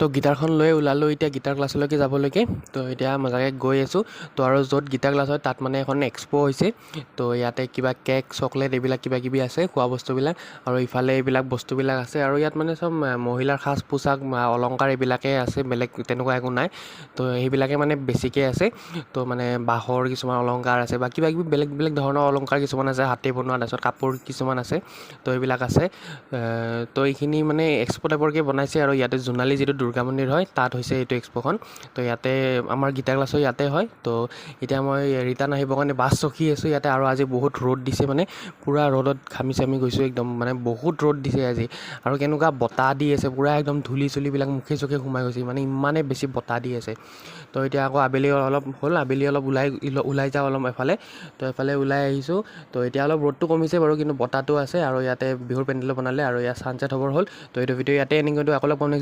তো গিটাৰখন লৈ ওলালোঁ এতিয়া গিটাৰ ক্লাছলৈকে যাবলৈকে। তো এতিয়া মজাকৈ গৈ আছোঁ। তো আৰু য'ত গিটাৰ ক্লাছ হয় তাত মানে এখন এক্সপ' হৈছে। তো ইয়াতে কিবা কেক চকলেট এইবিলাক কিবা কিবি আছে খোৱা বস্তুবিলাক, আৰু ইফালে এইবিলাক বস্তুবিলাক আছে। আৰু ইয়াত মানে চব মহিলাৰ সাজ পোছাক অলংকাৰ এইবিলাকেই আছে, বেলেগ তেনেকুৱা একো নাই। তো সেইবিলাকে মানে বেছিকৈ আছে। তো মানে বাঁহৰ কিছুমান অলংকাৰ আছে বা কিবা কিবি বেলেগ বেলেগ ধৰণৰ অলংকাৰ কিছুমান আছে, হাতে বনোৱা, তাৰপিছত কাপোৰ কিছুমান আছে। তো এইবিলাক আছে। তো এইখিনি মানে এক্সপ' টাইপৰকৈ বনাইছে। আৰু ইয়াতে জোনালী যিটো দুৰ্গা মন্দিৰ হয় তাত হৈছে এইটো এক্সপ'খন। তো ইয়াতে আমাৰ গীটাৰ ক্লাছো ইয়াতে হয়। তো এতিয়া মই ৰিটাৰ্ণ আহিবৰ কাৰণে বাছ ৰখি আছোঁ ইয়াতে। আৰু আজি বহুত ৰ'দ দিছে, মানে পূৰা ৰ'দত ঘামি চামি গৈছোঁ একদম, মানে বহুত ৰ'দ দিছে আজি। আৰু কেনেকুৱা বতাহ দি আছে, পূৰা একদম ধূলি চুলিবিলাক মুখে চুখে সোমাই গৈছে, মানে ইমানেই বেছি বতাহ দি আছে। তো এতিয়া আকৌ আবেলি অলপ হ'ল, আবেলি অলপ ওলাই যাওঁ অলপ এফালে। তো এফালে ওলাই আহিছোঁ। তো এতিয়া অলপ ৰ'দটো কমিছে বাৰু, কিন্তু বতাহটো আছে। আৰু ইয়াতে বিহুৰ পেণ্ডেলো বনালে আৰু ইয়াত ছানছেট হ'বৰ হ'ল। তো এইটো ভিডিঅ' ইয়াতে এণ্ডিং কৰি দিওঁ। আকৌ লগ পাম নেক্সট